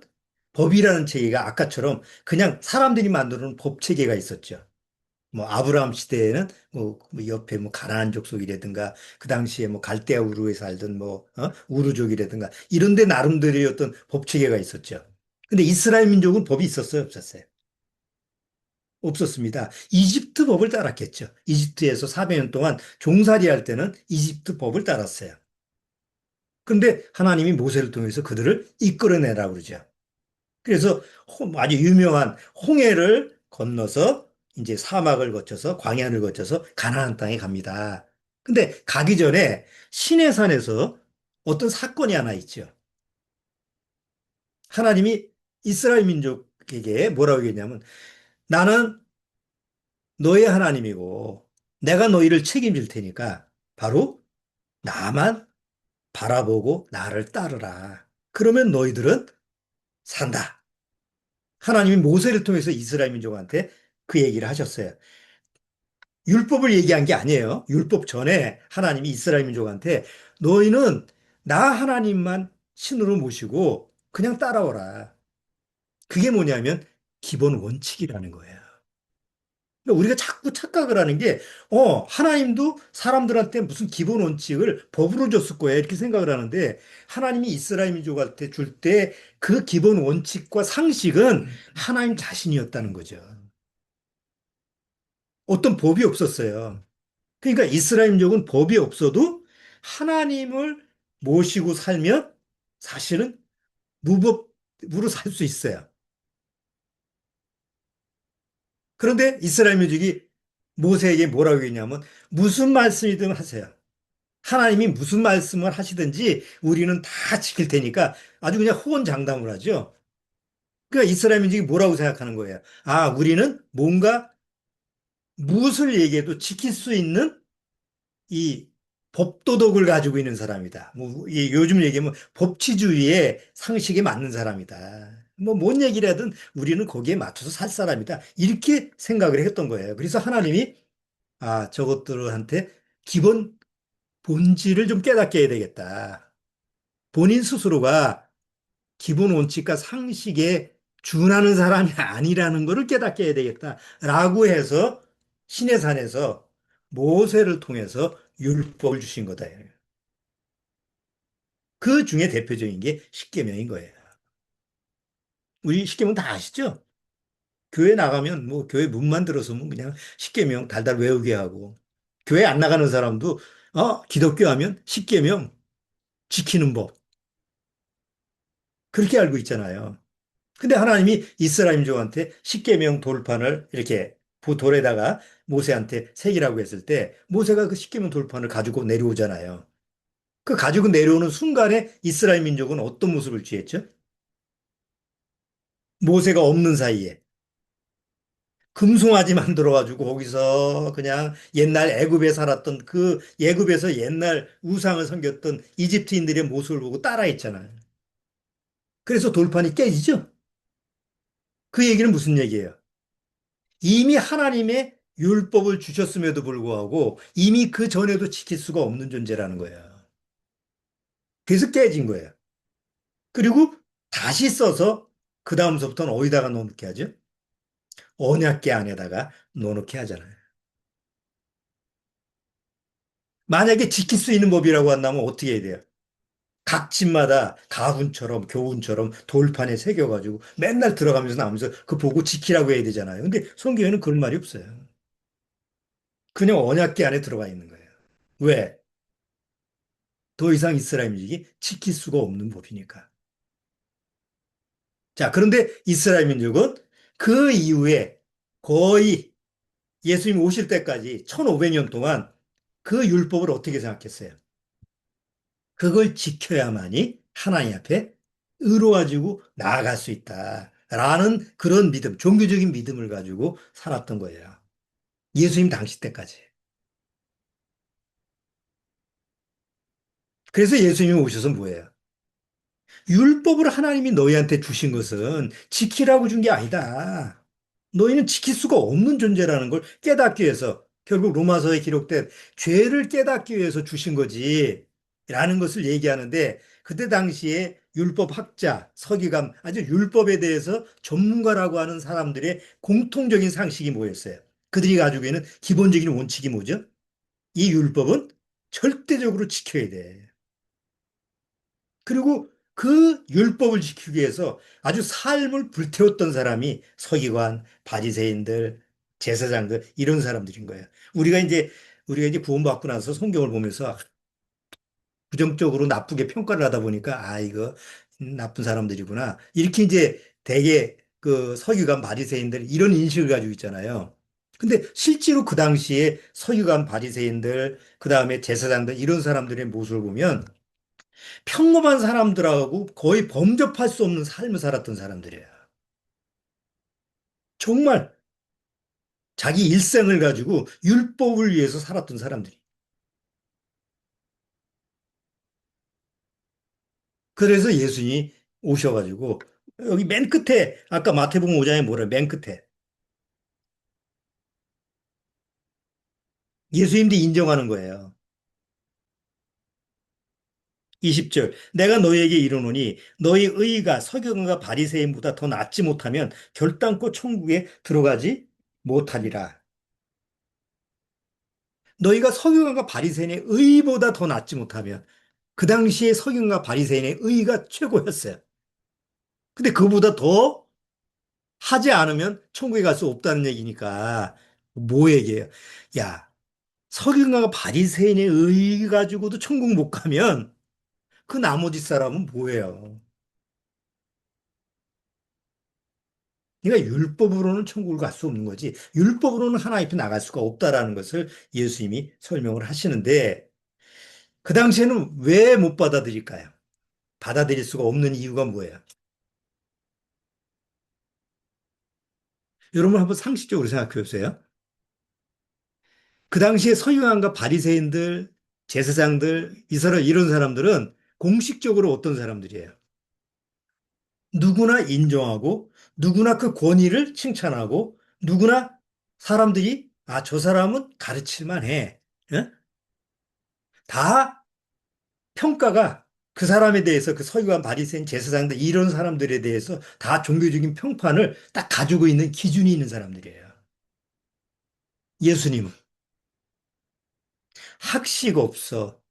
법이라는 체계가 아까처럼 그냥 사람들이 만드는 법 체계가 있었죠. 뭐 아브라함 시대에는 뭐 옆에 뭐 가나안 족속이라든가 그 당시에 뭐 갈대아 우르에 살던 뭐 우르족이라든가 이런 데 나름대로의 어떤 법 체계가 있었죠. 근데 이스라엘 민족은 법이 있었어요, 없었어요? 없었습니다. 이집트 법을 따랐겠죠. 이집트에서 400년 동안 종살이 할 때는 이집트 법을 따랐어요. 그런데 하나님이 모세를 통해서 그들을 이끌어내라고 그러죠. 그래서 아주 유명한 홍해를 건너서 이제 사막을 거쳐서 광야를 거쳐서 가나안 땅에 갑니다. 근데 가기 전에 시내산에서 어떤 사건이 하나 있죠. 하나님이 이스라엘 민족에게 뭐라고 얘기했냐면 나는 너의 하나님이고 내가 너희를 책임질 테니까 바로 나만 바라보고 나를 따르라. 그러면 너희들은 산다. 하나님이 모세를 통해서 이스라엘 민족한테 그 얘기를 하셨어요. 율법을 얘기한 게 아니에요. 율법 전에 하나님이 이스라엘 민족한테 너희는 나 하나님만 신으로 모시고 그냥 따라오라. 그게 뭐냐면 기본 원칙이라는 거예요. 그러니까 우리가 자꾸 착각을 하는 게, 하나님도 사람들한테 무슨 기본 원칙을 법으로 줬을 거야. 이렇게 생각을 하는데, 하나님이 이스라엘 민족한테 줄 때 그 기본 원칙과 상식은 하나님 자신이었다는 거죠. 어떤 법이 없었어요. 그러니까 이스라엘 민족은 법이 없어도 하나님을 모시고 살면 사실은 무법으로 살 수 있어요. 그런데 이스라엘 민족이 모세에게 뭐라고 했냐면 무슨 말씀이든 하세요. 하나님이 무슨 말씀을 하시든지 우리는 다 지킬 테니까 아주 그냥 호언장담을 하죠. 그러니까 이스라엘 민족이 뭐라고 생각하는 거예요? 아, 우리는 뭔가 무엇을 얘기해도 지킬 수 있는 이 법도덕을 가지고 있는 사람이다. 뭐, 요즘 얘기하면 법치주의의 상식에 맞는 사람이다. 뭐, 뭔 얘기를 하든 우리는 거기에 맞춰서 살 사람이다. 이렇게 생각을 했던 거예요. 그래서 하나님이, 아, 저것들한테 기본 본질을 좀 깨닫게 해야 되겠다. 본인 스스로가 기본 원칙과 상식에 준하는 사람이 아니라는 것을 깨닫게 해야 되겠다라고 해서 시내 산에서 모세를 통해서 율법을 주신 거다. 그 중에 대표적인 게 십계명인 거예요. 우리 십계명 다 아시죠? 교회 나가면 뭐 교회 문만 들어서면 그냥 십계명 달달 외우게 하고 교회 안 나가는 사람도 기독교 하면 십계명 지키는 법 그렇게 알고 있잖아요. 근데 하나님이 이스라엘 민족한테 십계명 돌판을 이렇게 돌에다가 모세한테 새기라고 했을 때 모세가 그 십계명 돌판을 가지고 내려오잖아요. 그 가지고 내려오는 순간에 이스라엘 민족은 어떤 모습을 취했죠? 모세가 없는 사이에 금송아지 만들어가지고 거기서 그냥 옛날 애굽에 살았던 그 애굽에서 옛날 우상을 섬겼던 이집트인들의 모습을 보고 따라했잖아요. 그래서 돌판이 깨지죠? 그 얘기는 무슨 얘기예요? 이미 하나님의 율법을 주셨음에도 불구하고 이미 그 전에도 지킬 수가 없는 존재라는 거예요. 그래서 깨진 거예요. 그리고 다시 써서 그 다음서부터는 어디다가 넣어놓게 하죠? 언약궤 안에다가 넣어놓게 하잖아요. 만약에 지킬 수 있는 법이라고 한다면 어떻게 해야 돼요? 각 집마다 가훈처럼 교훈처럼 돌판에 새겨가지고 맨날 들어가면서 나오면서 그 보고 지키라고 해야 되잖아요. 근데 성경에는 그런 말이 없어요. 그냥 언약궤 안에 들어가 있는 거예요. 왜? 더 이상 이스라엘 민족이 지킬 수가 없는 법이니까. 자, 그런데 이스라엘 민족은 그 이후에 거의 예수님 오실 때까지 1500년 동안 그 율법을 어떻게 생각했어요? 그걸 지켜야만이 하나님 앞에 의로워지고 나아갈 수 있다라는 그런 믿음, 종교적인 믿음을 가지고 살았던 거예요. 예수님 당시 때까지. 그래서 예수님이 오셔서 뭐예요? 율법을 하나님이 너희한테 주신 것은 지키라고 준 게 아니다. 너희는 지킬 수가 없는 존재라는 걸 깨닫기 위해서 결국 로마서에 기록된 죄를 깨닫기 위해서 주신 거지. 라는 것을 얘기하는데 그때 당시에 율법 학자, 서기관, 아주 율법에 대해서 전문가라고 하는 사람들의 공통적인 상식이 뭐였어요? 그들이 가지고 있는 기본적인 원칙이 뭐죠? 이 율법은 절대적으로 지켜야 돼. 그리고 그 율법을 지키기 위해서 아주 삶을 불태웠던 사람이 서기관, 바리새인들, 제사장들 이런 사람들인 거예요. 우리가 이제 구원받고 나서 성경을 보면서 부정적으로 나쁘게 평가를 하다 보니까 아 이거 나쁜 사람들이구나. 이렇게 이제 대개 그 서기관 바리새인들 이런 인식을 가지고 있잖아요. 근데 실제로 그 당시에 서기관 바리새인들 그다음에 제사장들 이런 사람들의 모습을 보면 평범한 사람들하고 거의 범접할 수 없는 삶을 살았던 사람들이에요. 정말 자기 일생을 가지고 율법을 위해서 살았던 사람들이. 그래서 예수님이 오셔가지고 여기 맨 끝에 아까 마태복음 5장에 뭐래 맨 끝에 예수님도 인정하는 거예요. 20절 내가 너희에게 이르노니 너희 의가 서기관과 바리새인보다 더 낫지 못하면 결단코 천국에 들어가지 못하리라. 너희가 서기관과 바리새인의 의보다 더 낫지 못하면 그 당시에 서기관과 바리새인의 의가 최고였어요. 근데 그보다 더 하지 않으면 천국에 갈 수 없다는 얘기니까 뭐 얘기예요? 야, 서기관과 바리새인의 의 가지고도 천국 못 가면 그 나머지 사람은 뭐예요? 그러니까 율법으로는 천국을 갈 수 없는 거지. 율법으로는 하나님 앞에 나갈 수가 없다라는 것을 예수님이 설명을 하시는데 그 당시에는 왜 못 받아들일까요? 받아들일 수가 없는 이유가 뭐예요? 여러분 한번 상식적으로 생각해 보세요. 그 당시에 서기관과 바리새인들, 제사장들, 이런 사람들은 공식적으로 어떤 사람들이에요? 누구나 인정하고 누구나 그 권위를 칭찬하고 누구나 사람들이 아, 저 사람은 가르칠만 해. 예? 다 평가가 그 사람에 대해서 그 서기관 바리새인 제사장들 이런 사람들에 대해서 다 종교적인 평판을 딱 가지고 있는 기준이 있는 사람들이에요. 예수님은 학식 없어.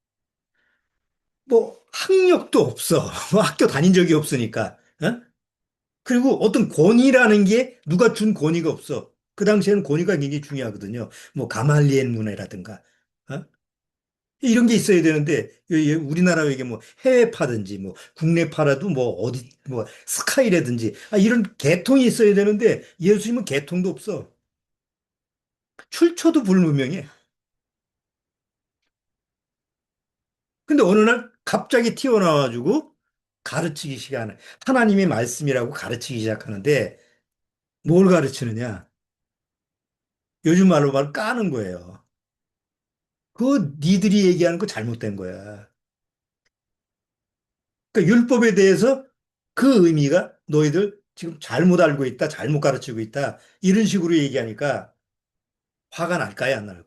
뭐 학력도 없어. 뭐 학교 다닌 적이 없으니까. 어? 그리고 어떤 권위라는 게 누가 준 권위가 없어. 그 당시에는 권위가 굉장히 중요하거든요. 뭐 가말리엘 문화라든가. 어? 이런 게 있어야 되는데 우리나라 이게 뭐 해외파든지 뭐 국내파라도 뭐 어디 뭐 스카이라든지 이런 계통이 있어야 되는데 예수님은 계통도 없어. 출처도 불분명해. 근데 어느 날 갑자기 튀어나와가지고 가르치기 시작하는 하나님의 말씀이라고 가르치기 시작하는데 뭘 가르치느냐? 요즘 말로 말 까는 거예요. 그 니들이 얘기하는 거 잘못된 거야. 그러니까 율법에 대해서 그 의미가 너희들 지금 잘못 알고 있다, 잘못 가르치고 있다, 이런 식으로 얘기하니까 화가 날까요, 안 날까요?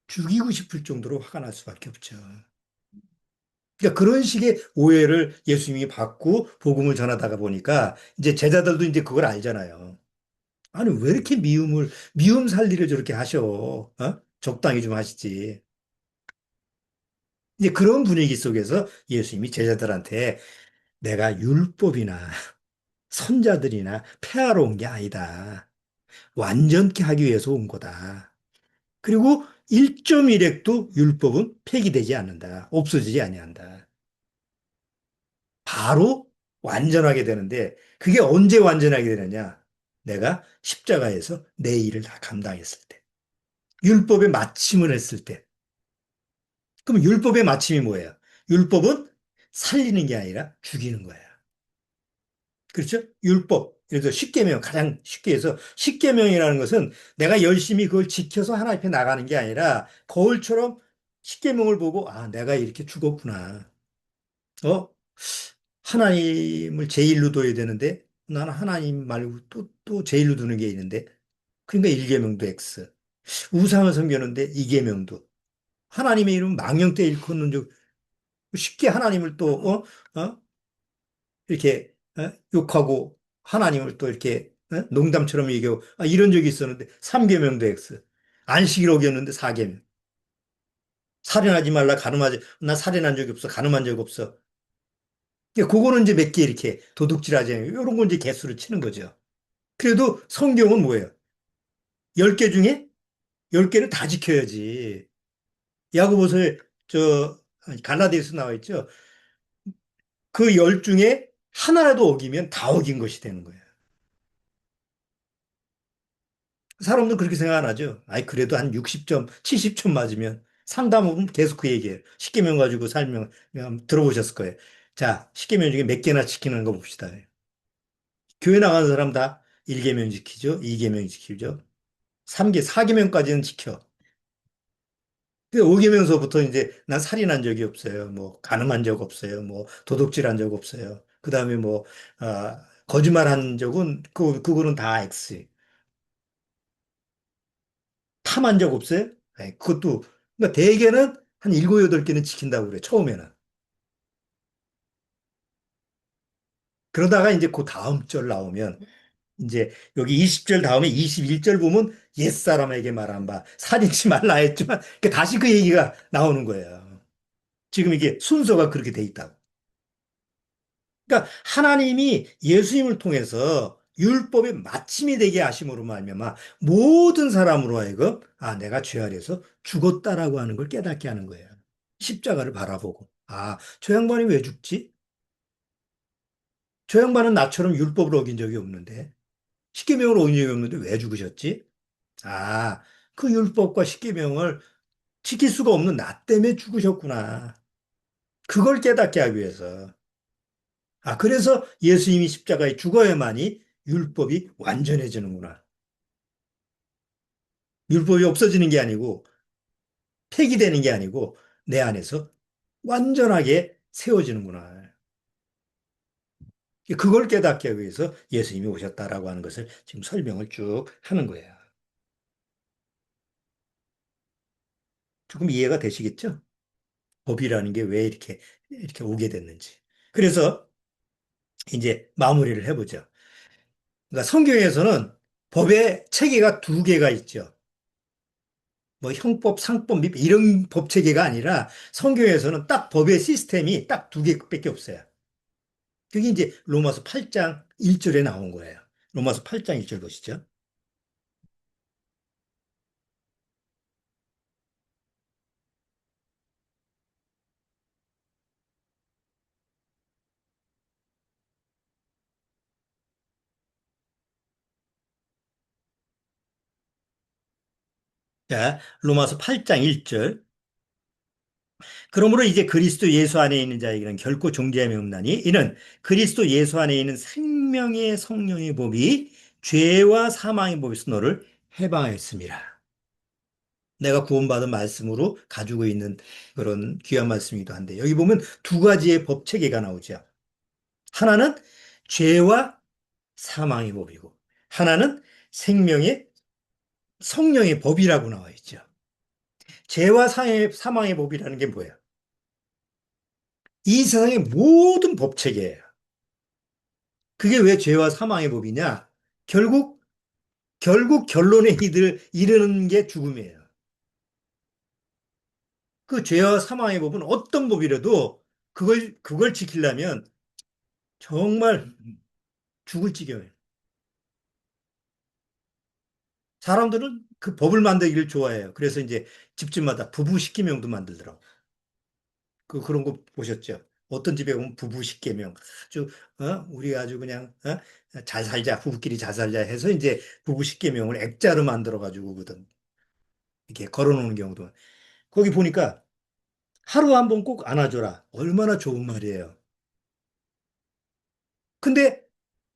죽이고 싶을 정도로 화가 날 수밖에 없죠. 그러니까 그런 식의 오해를 예수님이 받고 복음을 전하다가 보니까 이제 제자들도 이제 그걸 알잖아요. 아니, 왜 이렇게 미움 살리를 저렇게 하셔? 어? 적당히 좀 하시지. 이제 그런 분위기 속에서 예수님이 제자들한테 내가 율법이나 선자들이나 폐하러 온 게 아니다. 완전케 하기 위해서 온 거다. 그리고 1.1핵도 율법은 폐기되지 않는다. 없어지지 아니한다. 바로 완전하게 되는데 그게 언제 완전하게 되느냐? 내가 십자가에서 내 일을 다 감당했을 때. 율법의 마침을 했을 때. 그럼 율법의 마침이 뭐예요? 율법은 살리는 게 아니라 죽이는 거예요. 그렇죠? 율법. 예를 들어 십계명 가장 쉽게 해서 십계명이라는 것은 내가 열심히 그걸 지켜서 하나님 앞에 나가는 게 아니라 거울처럼 십계명을 보고 아, 내가 이렇게 죽었구나. 어? 하나님을 제일로 둬야 되는데 나는 하나님 말고 또 제일로 두는 게 있는데 그러니까 1계명도 X. 우상을 섬기는데 2계명도 하나님의 이름 망령때 일컫는 적 쉽게 하나님을 또 이렇게 욕하고 하나님을 또 이렇게 농담처럼 얘기하고 이런 적이 있었는데 3계명도 X. 안식일 어겼는데 4계명. 살인하지 말라 가늠하지 나 살인한 적이 없어 가늠한 적 없어. 그거는 이제 몇 개 이렇게 도둑질하지 않아요. 이런 건 이제 개수를 치는 거죠. 그래도 성경은 뭐예요? 10개 중에 10개를 다 지켜야지. 야고보서에 갈라디아서 나와 있죠. 그 10 중에 하나라도 어기면 다 어긴 것이 되는 거예요. 사람들은 그렇게 생각 안 하죠. 아이, 그래도 한 60점, 70점 맞으면 상담은 계속 그 얘기예요. 10개명 가지고 살면 들어보셨을 거예요. 자, 10개명 중에 몇 개나 지키는 거 봅시다. 교회 나가는 사람 다 1계명 지키죠. 2계명 지키죠. 3개, 4계명까지는 지켜. 그 5계명서부터 이제 난 살인한 적이 없어요. 뭐 간음한 적 없어요. 뭐 도둑질한 적 없어요. 그다음에 뭐 거짓말한 적은 그거는 다 X. 탐한 적 없어요? 네, 그것도 그러니까 대개는 한 7, 8개는 지킨다고 그래. 처음에는. 그러다가 이제 그 다음 절 나오면 이제 여기 20절 다음에 21절 보면 옛사람에게 말한 바 살인치 말라 했지만 다시 그 얘기가 나오는 거예요. 지금 이게 순서가 그렇게 돼 있다고. 그러니까 하나님이 예수님을 통해서 율법의 마침이 되게 하심으로 말미암아 모든 사람으로 하여금 내가 죄 아래서 죽었다라고 하는 걸 깨닫게 하는 거예요. 십자가를 바라보고 저 양반이 왜 죽지? 저 양반은 나처럼 율법을 어긴 적이 없는데 십계명을 어긴 적이 없는데 왜 죽으셨지? 아, 그 율법과 십계명을 지킬 수가 없는 나 때문에 죽으셨구나. 그걸 깨닫게 하기 위해서. 그래서 예수님이 십자가에 죽어야만이 율법이 완전해지는구나. 율법이 없어지는 게 아니고 폐기되는 게 아니고 내 안에서 완전하게 세워지는구나. 그걸 깨닫기 위해서 예수님이 오셨다라고 하는 것을 지금 설명을 쭉 하는 거예요. 조금 이해가 되시겠죠? 법이라는 게 왜 이렇게 오게 됐는지. 그래서 이제 마무리를 해보죠. 그러니까 성경에서는 법의 체계가 두 개가 있죠. 뭐 형법, 상법, 및 이런 법 체계가 아니라 성경에서는 딱 법의 시스템이 딱 두 개밖에 없어요. 그게 이제 로마서 8장 1절에 나온 거예요. 로마서 8장 1절 보시죠. 자, 로마서 8장 1절. 그러므로 이제 그리스도 예수 안에 있는 자에게는 결코 존재함이 없나니 이는 그리스도 예수 안에 있는 생명의 성령의 법이 죄와 사망의 법에서 너를 해방했습니다. 내가 구원받은 말씀으로 가지고 있는 그런 귀한 말씀이기도 한데 여기 보면 두 가지의 법 체계가 나오죠. 하나는 죄와 사망의 법이고 하나는 생명의 성령의 법이라고 나와 있죠. 죄와 사망의 법이라는 게 뭐예요? 이 세상의 모든 법 체계예요. 그게 왜 죄와 사망의 법이냐? 결국 결론에 이르는 게 죽음이에요. 그 죄와 사망의 법은 어떤 법이라도 그걸 지키려면 정말 죽을 지경이에요. 사람들은 그 법을 만들기를 좋아해요. 그래서 이제 집집마다 부부 십계명도 만들더라고. 그런 거 보셨죠? 어떤 집에 보면 부부 십계명 아주 우리 아주 그냥 잘 살자 부부끼리 잘 살자 해서 이제 부부 십계명을 액자로 만들어 가지고 거든 이렇게 걸어놓는 경우도 거기 보니까 하루 한 번 꼭 안아줘라. 얼마나 좋은 말이에요. 근데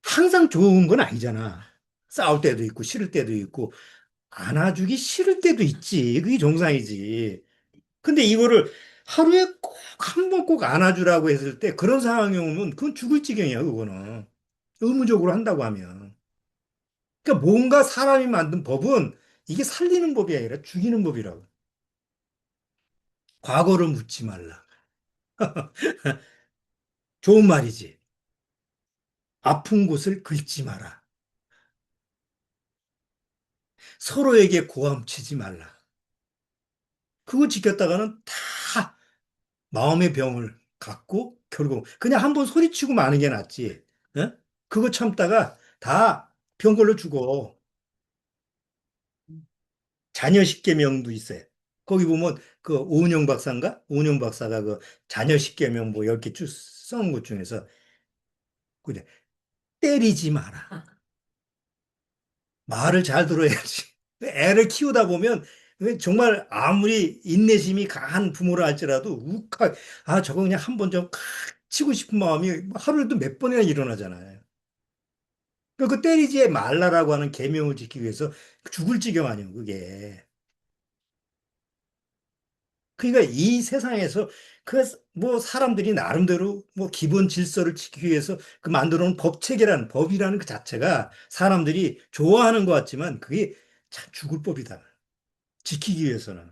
항상 좋은 건 아니잖아. 싸울 때도 있고 싫을 때도 있고 안아주기 싫을 때도 있지. 그게 정상이지. 근데 이거를 하루에 꼭 한 번 꼭 안아주라고 했을 때 그런 상황이 오면 그건 죽을 지경이야, 그거는. 의무적으로 한다고 하면. 그러니까 뭔가 사람이 만든 법은 이게 살리는 법이 아니라 죽이는 법이라고. 과거를 묻지 말라. 좋은 말이지. 아픈 곳을 긁지 마라. 서로에게 고함치지 말라. 그거 지켰다가는 다 마음의 병을 갖고 결국 그냥 한번 소리치고 마는 게 낫지. 어? 그거 참다가 다 병걸로 죽어. 자녀 십계명도 있어요. 거기 보면 그 오은영 박사인가? 오은영 박사가 그 자녀 십계명 뭐 10개 쭉 써놓은 것 중에서 그래 때리지 마라. 말을 잘 들어야지. 애를 키우다 보면 정말 아무리 인내심이 강한 부모라 할지라도 저거 그냥 한 번 좀 치고 싶은 마음이 하루에도 몇 번이나 일어나잖아요. 그 때리지 말라라고 하는 계명을 지키기 위해서 죽을 지경 아니에요, 그게. 그러니까 이 세상에서 그 뭐 사람들이 나름대로 뭐 기본 질서를 지키기 위해서 그 만들어 놓은 법 체계라는 법이라는 그 자체가 사람들이 좋아하는 것 같지만 그게 참 죽을 법이다. 지키기 위해서는.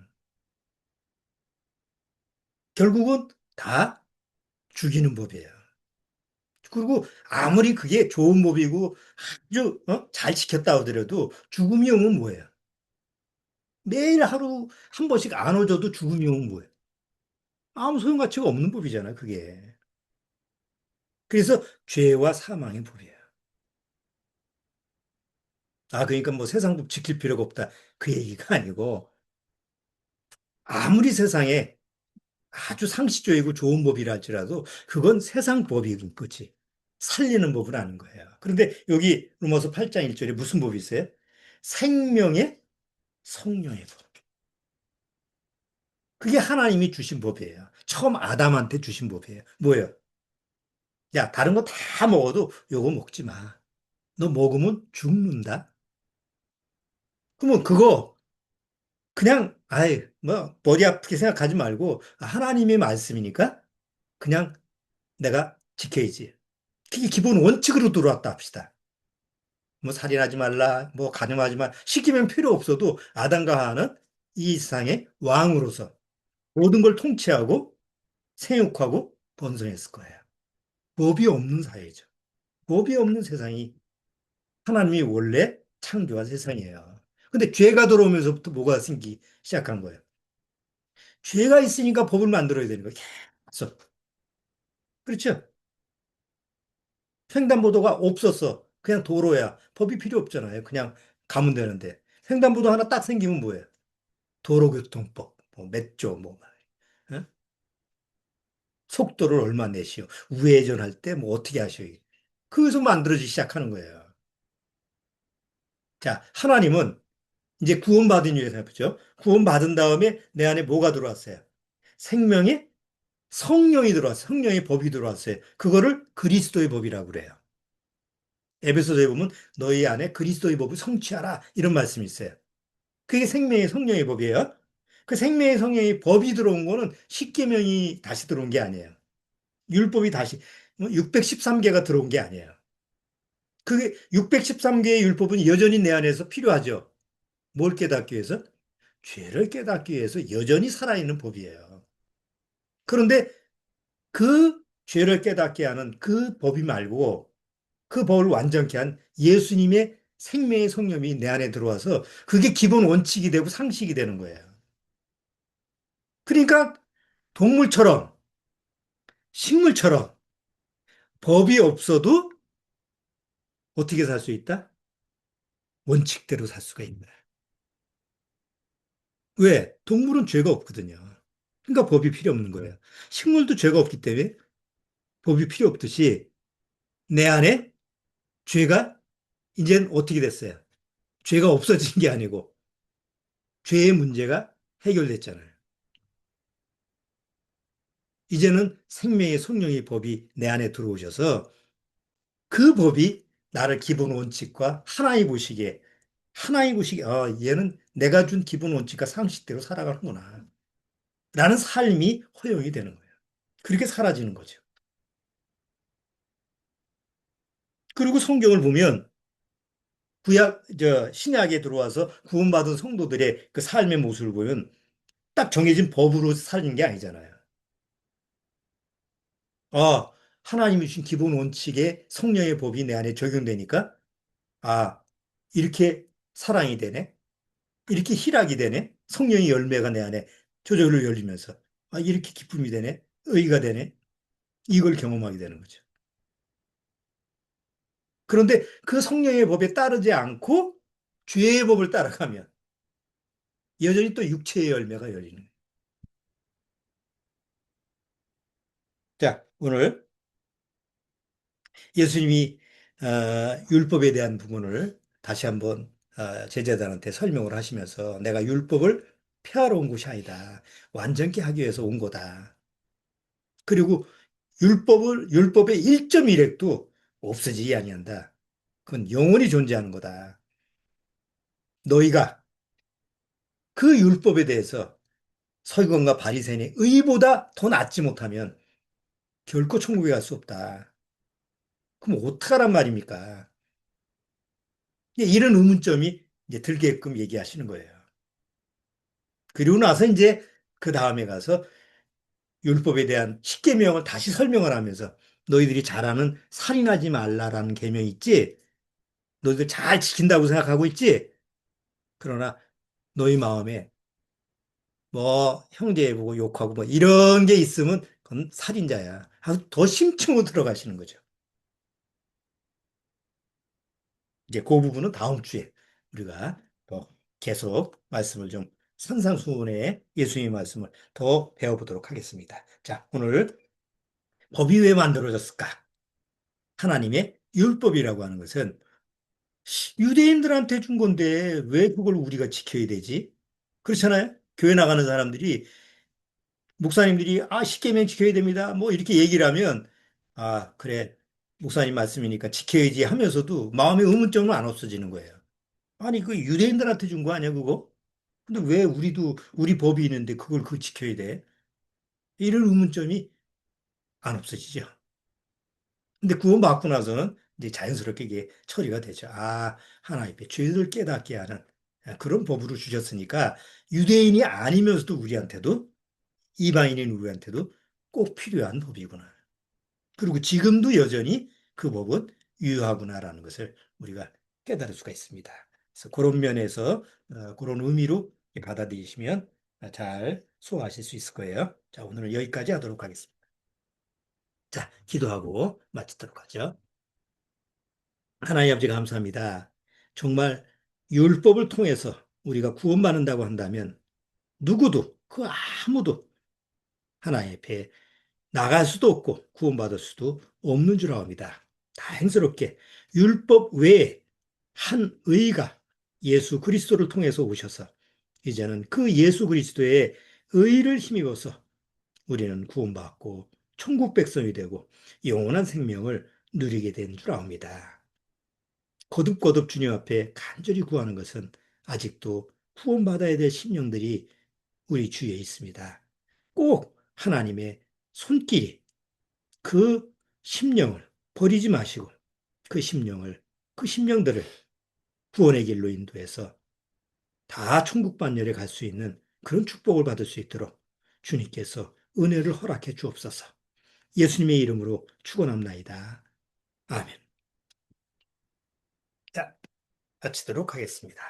결국은 다 죽이는 법이에요. 그리고 아무리 그게 좋은 법이고 아주 잘 지켰다 하더라도 죽음이 오면 뭐예요? 매일 하루 한 번씩 안아줘도 죽음이 오면 뭐예요? 아무 소용가치가 없는 법이잖아, 그게. 그래서 죄와 사망의 법이에요. 그러니까 뭐 세상 법 지킬 필요가 없다. 그 얘기가 아니고 아무리 세상에 아주 상식적이고 좋은 법이라 할지라도 그건 세상 법인 거지. 살리는 법은 아닌 거예요. 그런데 여기 로마서 8장 1절에 무슨 법이 있어요? 생명의 성령의 법. 그게 하나님이 주신 법이에요. 처음 아담한테 주신 법이에요. 뭐예요? 야, 다른 거 다 먹어도 요거 먹지 마. 너 먹으면 죽는다. 그러면 그거 그냥 아이 뭐 머리 아프게 생각하지 말고 하나님의 말씀이니까 그냥 내가 지켜야지. 그게 기본 원칙으로 들어왔다 합시다. 뭐 살인하지 말라, 뭐 간음하지 말, 시키면 필요 없어도 아담과 하와는 이 세상의 왕으로서 모든 걸 통치하고 생육하고 번성했을 거예요. 법이 없는 사회죠. 법이 없는 세상이 하나님이 원래 창조한 세상이에요. 근데 죄가 들어오면서부터 뭐가 생기기 시작한 거예요. 죄가 있으니까 법을 만들어야 되는 거예요. 계속. 그렇죠? 횡단보도가 없었어. 그냥 도로야. 법이 필요 없잖아요. 그냥 가면 되는데. 횡단보도 하나 딱 생기면 뭐예요? 도로교통법, 뭐 몇 조, 뭐, 어? 속도를 얼마 내시오. 우회전할 때 뭐 어떻게 하셔요. 그래서 만들어지기 시작하는 거예요. 자, 하나님은 이제 구원받은 이유에서 해보죠. 구원받은 다음에 내 안에 뭐가 들어왔어요? 생명의 성령이 들어왔어요. 성령의 법이 들어왔어요. 그거를 그리스도의 법이라고 그래요. 에베소서에 보면 너희 안에 그리스도의 법을 성취하라 이런 말씀이 있어요. 그게 생명의 성령의 법이에요. 그 생명의 성령의 법이 들어온 거는 십계명이 다시 들어온 게 아니에요. 율법이 다시 613개가 들어온 게 아니에요. 그게 613개의 율법은 여전히 내 안에서 필요하죠. 뭘 깨닫기 위해서? 죄를 깨닫기 위해서 여전히 살아있는 법이에요. 그런데 그 죄를 깨닫게 하는 그 법이 말고 그 법을 완전케 한 예수님의 생명의 성령이 내 안에 들어와서 그게 기본 원칙이 되고 상식이 되는 거예요. 그러니까 동물처럼 식물처럼 법이 없어도 어떻게 살 수 있다? 원칙대로 살 수가 있는 거야. 왜? 동물은 죄가 없거든요. 그러니까 법이 필요 없는 거예요. 식물도 죄가 없기 때문에 법이 필요 없듯이 내 안에 죄가 이제는 어떻게 됐어요? 죄가 없어진 게 아니고 죄의 문제가 해결됐잖아요. 이제는 생명의 성령의 법이 내 안에 들어오셔서 그 법이 나를 기본 원칙과 하나의 보시기에 얘는 내가 준 기본 원칙과 상식대로 살아가는구나 라는 삶이 허용이 되는 거예요. 그렇게 사라지는 거죠. 그리고 성경을 보면 신약에 들어와서 구원받은 성도들의 그 삶의 모습을 보면 딱 정해진 법으로 사는 게 아니잖아요. 아, 하나님이 주신 기본 원칙에 성령의 법이 내 안에 적용되니까 아, 이렇게 사랑이 되네. 이렇게 희락이 되네. 성령의 열매가 내 안에 저절로 열리면서 아, 이렇게 기쁨이 되네. 의가 되네. 이걸 경험하게 되는 거죠. 그런데 그 성령의 법에 따르지 않고 죄의 법을 따라가면 여전히 또 육체의 열매가 열리는 거예요. 자, 오늘 예수님이 율법에 대한 부분을 다시 한번 제자들한테 설명을 하시면서 내가 율법을 폐하러 온 것이 아니다. 완전케 하기 위해서 온 거다. 그리고 율법의 1.1획도 없어지지 아니한다. 그건 영원히 존재하는 거다. 너희가 그 율법에 대해서 서기관과 바리새인의 의보다 더 낫지 못하면 결코 천국에 갈 수 없다. 그럼 어떡하란 말입니까? 이런 의문점이 이제 들게끔 얘기하시는 거예요. 그리고 나서 이제 그 다음에 가서 율법에 대한 십계명을 다시 설명을 하면서 너희들이 잘 아는 살인하지 말라라는 계명 있지? 너희들 잘 지킨다고 생각하고 있지? 그러나 너희 마음에 뭐 형제 보고 욕하고 뭐 이런 게 있으면 그건 살인자야. 아주 더 심층으로 들어가시는 거죠. 이제 그 부분은 다음 주에 우리가 더 계속 말씀을 좀 산상수훈의 예수님의 말씀을 더 배워보도록 하겠습니다. 자, 오늘 법이 왜 만들어졌을까? 하나님의 율법이라고 하는 것은 유대인들한테 준 건데 왜 그걸 우리가 지켜야 되지? 그렇잖아요? 교회 나가는 사람들이 목사님들이 십계명 지켜야 됩니다. 뭐 이렇게 얘기를 하면 그래. 목사님 말씀이니까 지켜야지 하면서도 마음의 의문점은 안 없어지는 거예요. 아니, 그 유대인들한테 준 거 아니야, 그거? 근데 왜 우리도, 우리 법이 있는데 그걸 그 지켜야 돼? 이런 의문점이 안 없어지죠. 근데 구원받고 나서는 이제 자연스럽게 이게 처리가 되죠. 아, 하나님의 죄를 깨닫게 하는 그런 법으로 주셨으니까 유대인이 아니면서도 우리한테도 이방인인 우리한테도 꼭 필요한 법이구나. 그리고 지금도 여전히 그 법은 유효하구나라는 것을 우리가 깨달을 수가 있습니다. 그래서 그런 면에서 그런 의미로 받아들이시면 잘 소화하실 수 있을 거예요. 자, 오늘은 여기까지 하도록 하겠습니다. 자, 기도하고 마치도록 하죠. 하나님 아버지 감사합니다. 정말 율법을 통해서 우리가 구원받는다고 한다면 누구도 그 아무도 하나님 앞에 나갈 수도 없고 구원받을 수도 없는 줄 압니다. 다행스럽게 율법 외에 한 의가 예수 그리스도를 통해서 오셔서 이제는 그 예수 그리스도의 의를 힘입어서 우리는 구원받고 천국 백성이 되고 영원한 생명을 누리게 된 줄 압니다. 거듭거듭 주님 앞에 간절히 구하는 것은 아직도 구원받아야 될 심령들이 우리 주위에 있습니다. 꼭 하나님의 손길이 그 심령을 버리지 마시고 그 심령들을 구원의 길로 인도해서 다 천국 반열에 갈 수 있는 그런 축복을 받을 수 있도록 주님께서 은혜를 허락해 주옵소서. 예수님의 이름으로 축원합나이다. 아멘. 자, 마치도록 하겠습니다.